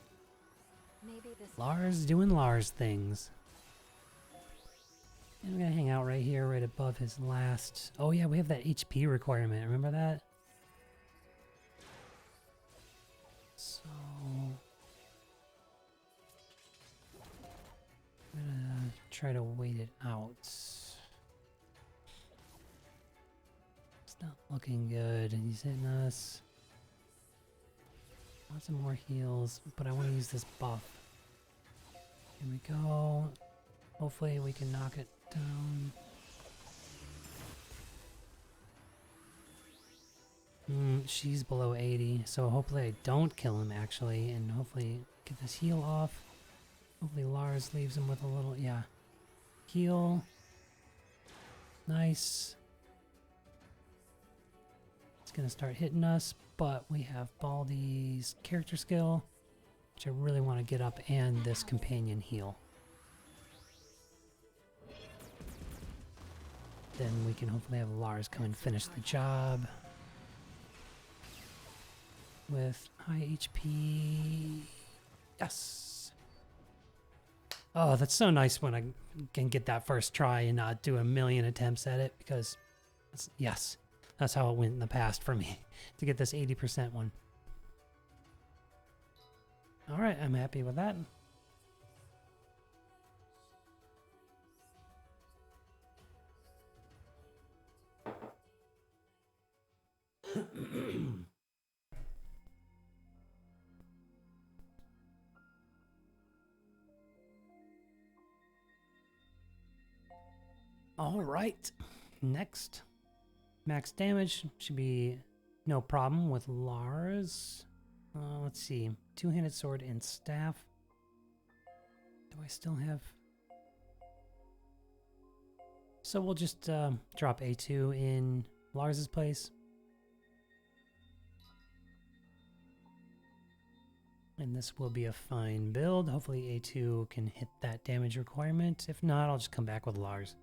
Maybe this. Lars doing Lars things. And I'm gonna hang out right here, right above his last. Oh yeah, we have that HP requirement. Remember that? So I'm gonna try to wait it out. It's not looking good. He's hitting us. Want some more heals, but I want to use this buff. Here we go. Hopefully we can knock it down. She's below 80, so hopefully I don't kill him actually, and hopefully get this heal off. Hopefully Lars leaves him with a little, yeah. Heal. Nice. It's gonna start hitting us, but we have Baldy's character skill, which I really want to get up, and this companion heal. Then we can hopefully have Lars come and finish the job with high HP. Yes. Oh, that's so nice when I can get that first try and not do a million attempts at it, because yes, that's how it went in the past for me to get this 80% one. All right, I'm happy with that. All right, next. Max damage should be no problem with Lars. Let's see, two-handed sword and staff. Do I still have? So we'll just drop A2 in Lars's place. And this will be a fine build. Hopefully A2 can hit that damage requirement. If not, I'll just come back with Lars.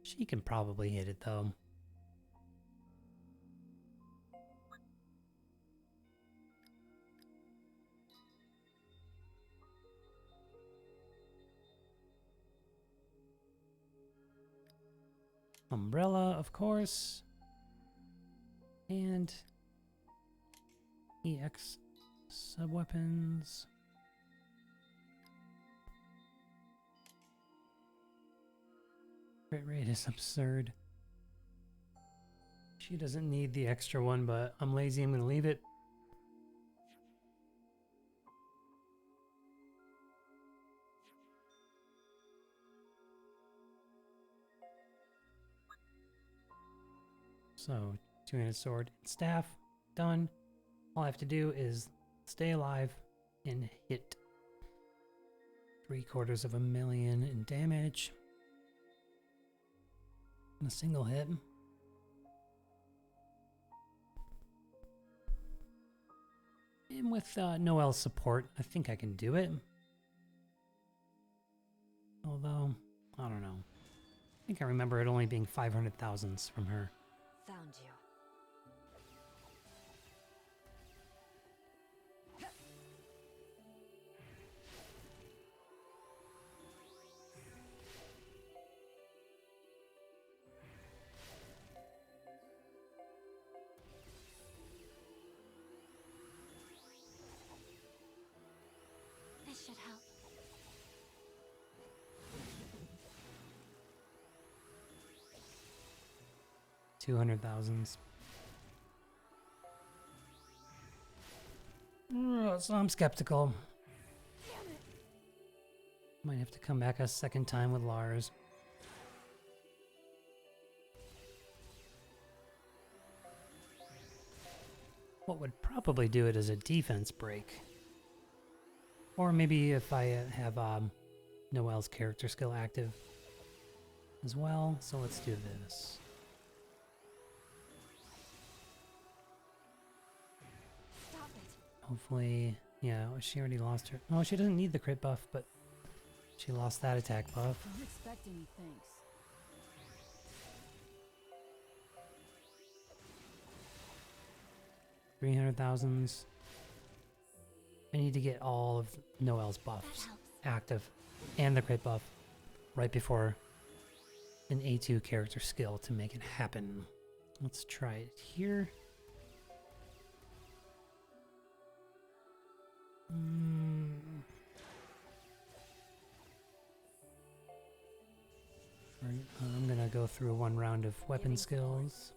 She can probably hit it though. Umbrella, of course. And EX subweapons. Crit rate is absurd. She doesn't need the extra one, but I'm lazy. I'm going to leave it. So, two-handed sword and staff, done. All I have to do is stay alive and hit 750,000 in damage. In a single hit. And with Noelle's support, I think I can do it. Although, I don't know. I think I remember it only being 500,000 from her. Found you. 200,000s. So I'm skeptical. Might have to come back a second time with Lars. What would probably do it is a defense break. Or maybe if I have Noelle's character skill active as well. So let's do this. Stop it. Hopefully, yeah, she already lost her. Oh, she doesn't need the crit buff, but she lost that attack buff. Don't expect any thanks. $300,000. I need to get all of Noelle's buffs That helps. active and the crit buff right before an A2 character skill to make it happen. Let's try it here. I'm gonna go through one round of weapon skills.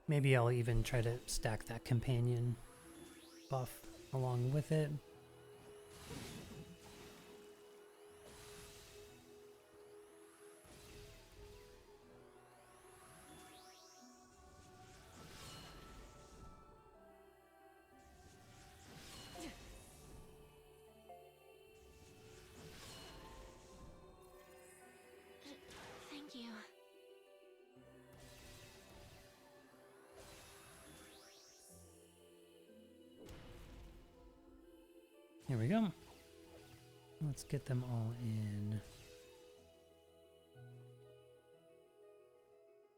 Maybe I'll even try to stack that companion buff along with it. Thank you. Here we go. Let's get them all in.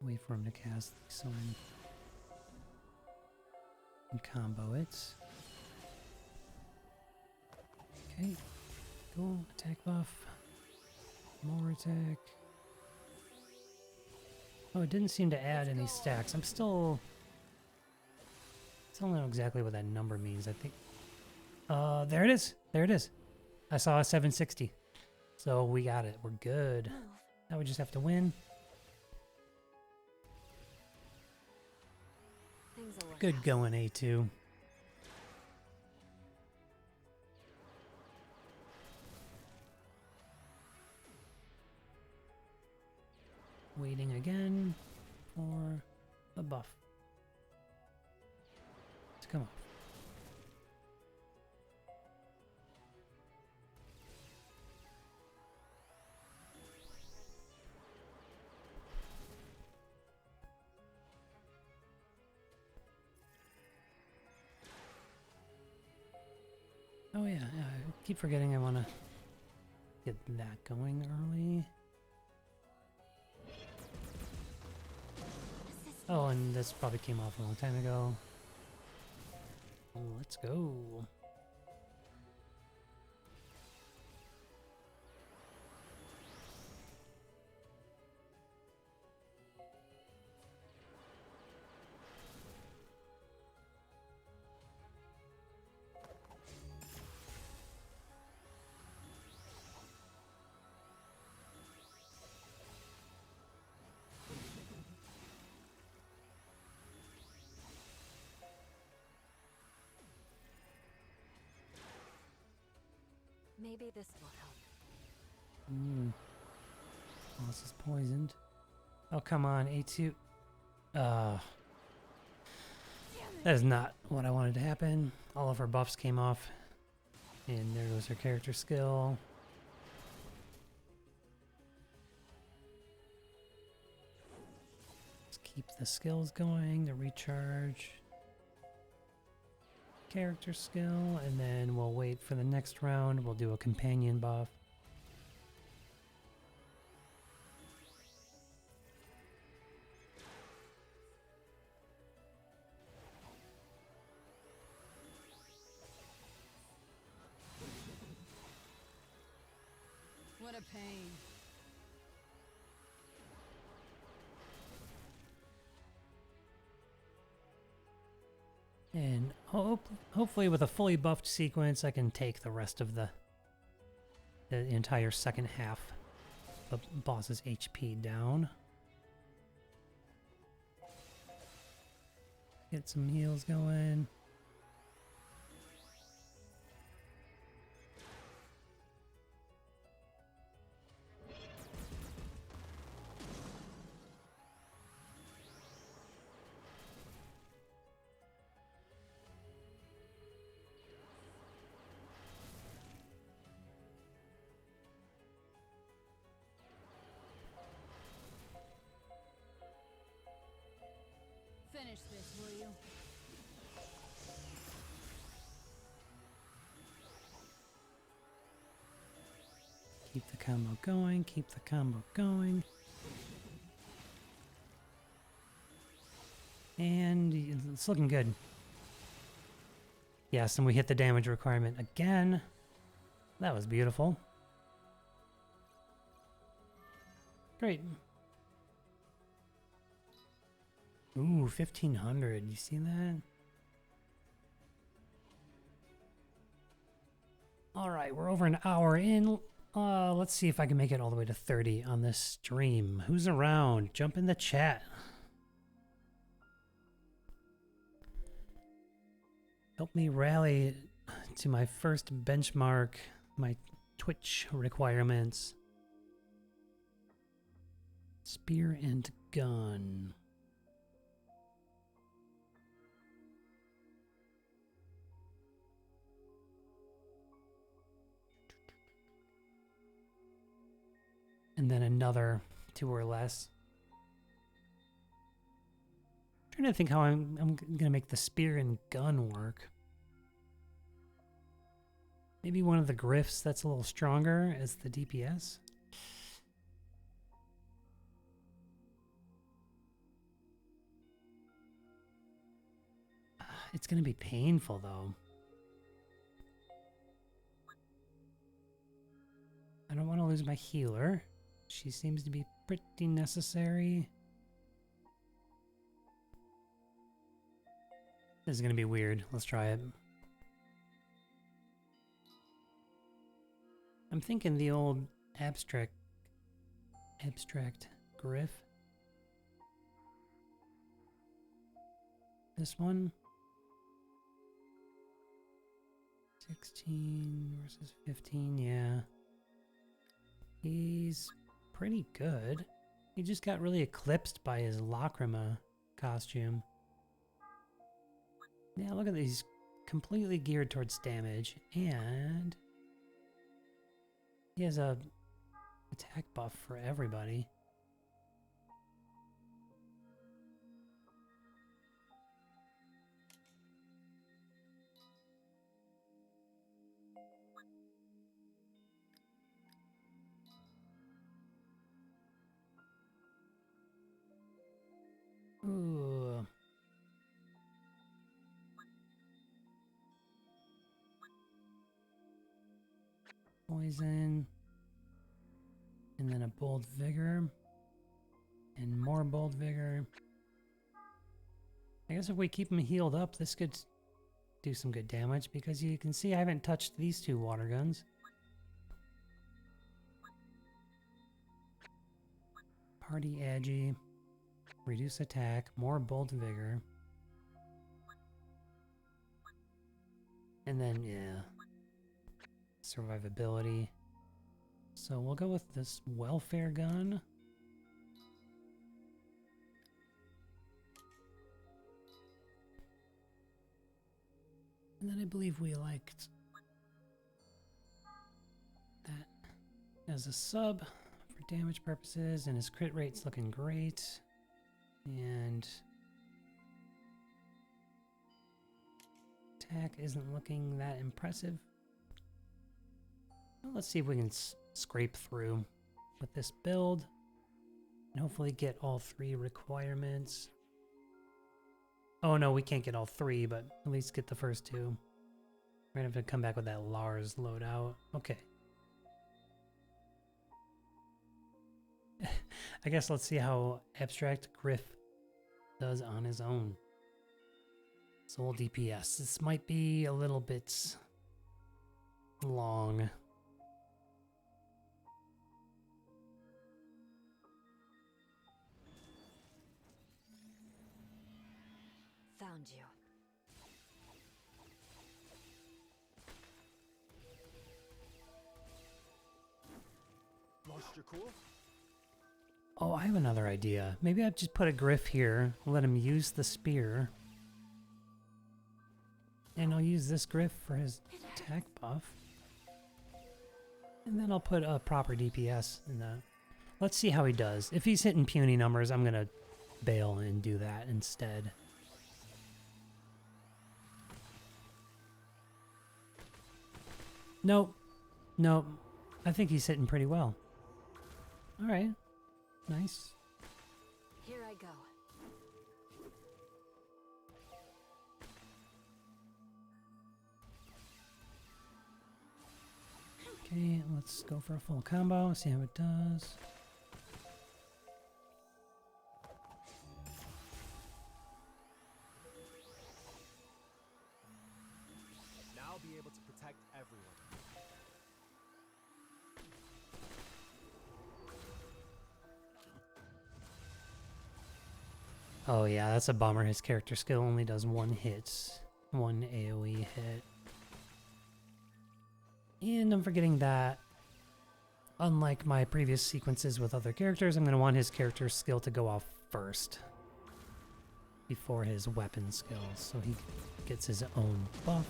Wait for him to cast so and combo it. Okay, cool. Attack buff. More attack. Oh, it didn't seem to add any stacks. I'm still don't know exactly what that number means. I think there it is. There it is. I saw a 760. So we got it. We're good. Move. Now we just have to win. Things will work Good out. going, A2. Waiting again for a buff to come off. Oh yeah, I keep forgetting I want to get that going early. Assist Oh, and this probably came off a long time ago. Oh, let's go. Maybe this will help. Boss is poisoned. Oh, come on, A2. That is not what I wanted to happen. All of her buffs came off. And there goes her character skill. Let's keep the skills going, the recharge. Character skill, and then we'll wait for the next round. We'll do a companion buff. What a pain. And hopefully with a fully buffed sequence, I can take the rest of the the entire second half of the boss's HP down. Get some heals going. Finish this, will you? Keep the combo going, keep the combo going. And it's looking good. Yes, and we hit the damage requirement again. That was beautiful. Great. Ooh, 1500. You see that? All right, we're over an hour in. Let's see if I can make it all the way to 30 on this stream. Who's around? Jump in the chat. Help me rally to my first benchmark, my Twitch requirements. Spear and gun. And then another 2 or less. Trying to think how I'm gonna make the spear and gun work. Maybe one of the griffs that's a little stronger as the DPS. It's gonna be painful though. I don't want to lose my healer. She seems to be pretty necessary. This is gonna be weird. Let's try it. I'm thinking the old abstract griff. This one. 16 versus 15, yeah. He's pretty good. He just got really eclipsed by his Lacrima costume. Yeah, look at these. Completely geared towards damage, and he has a attack buff for everybody. Ooh. Poison. And then a bold vigor. And more bold vigor. I guess if we keep him healed up, this could do some good damage, because you can see I haven't touched these 2 water guns. Party Agi. Reduce attack, more bold vigor. And then, yeah, survivability. So we'll go with this welfare gun. And then I believe we liked that as a sub for damage purposes, and his crit rate's looking great. And attack isn't looking that impressive. Well, let's see if we can scrape through with this build and hopefully get all 3 requirements. Oh no, we can't get all 3, but at least get the first 2. We're gonna have to come back with that Lars loadout. Okay. I guess let's see how Abstract Griff does on his own. Soul DPS. This might be a little bit long. Found you. Lost your cool? Oh, I have another idea. Maybe I'd just put a Griff here, let him use the spear. And I'll use this Griff for his attack buff. And then I'll put a proper DPS in that. Let's see how he does. If he's hitting puny numbers, I'm going to bail and do that instead. Nope. Nope. I think he's hitting pretty well. Alright. Nice. Here I go. Okay, let's go for a full combo, see how it does. Now I'll be able to protect everyone. Oh yeah, that's a bummer. His character skill only does one hit. One AoE hit. And I'm forgetting that, unlike my previous sequences with other characters, I'm going to want his character skill to go off first. Before his weapon skills, so he gets his own buff.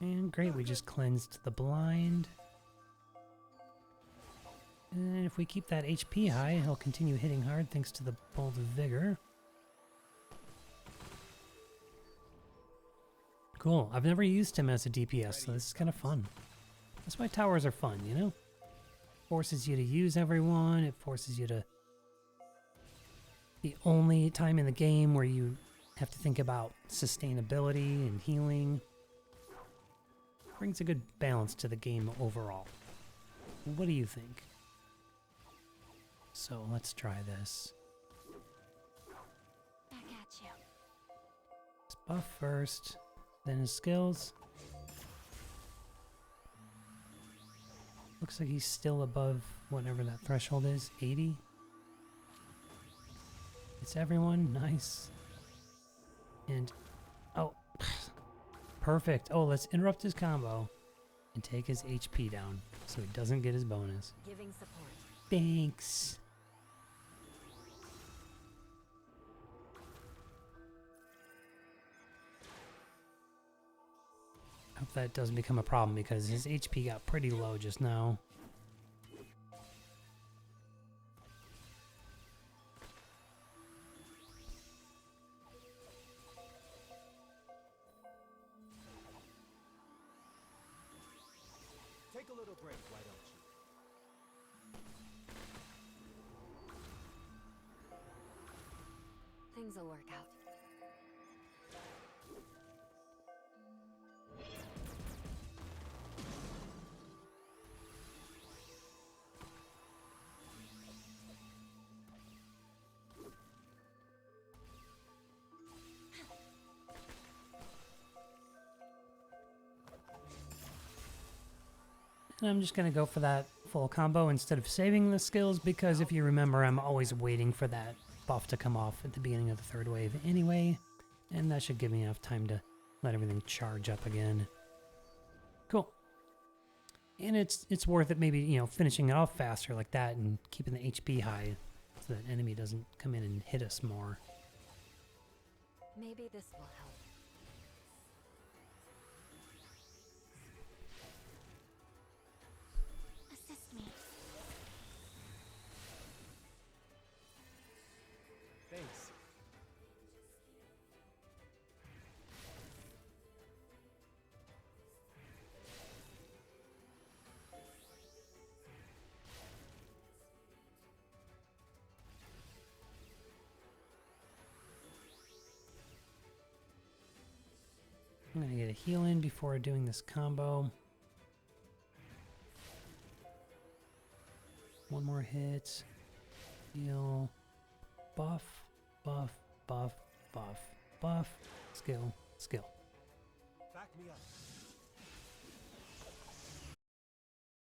And great, we just cleansed the blind. And if we keep that HP high, he'll continue hitting hard thanks to the Bolt of Vigor. Cool. I've never used him as a DPS, so this is kind of fun. That's why towers are fun, you know? Forces you to use everyone, it forces you to... The only time in the game where you have to think about sustainability and healing. Brings a good balance to the game overall. What do you think? So let's try this. Back at you. Let's buff first, then his skills. Looks like he's still above whatever that threshold is, 80. It's everyone, nice. And, oh, perfect. Oh, let's interrupt his combo and take his HP down so he doesn't get his bonus. Giving support. Thanks. Hope that doesn't become a problem because his HP got pretty low just now. Take a little break, why don't you? Things will work out. And I'm just going to go for that full combo instead of saving the skills because if you remember, I'm always waiting for that buff to come off at the beginning of the third wave anyway. And that should give me enough time to let everything charge up again. Cool. And it's worth it maybe, you know, finishing it off faster like that and keeping the HP high so that enemy doesn't come in and hit us more. Maybe this will help. Assist me. Thanks. I'm going to get a heal in before doing this combo. One more hit. Heal. Buff, buff, buff, buff, buff. Skill, skill. Back me up.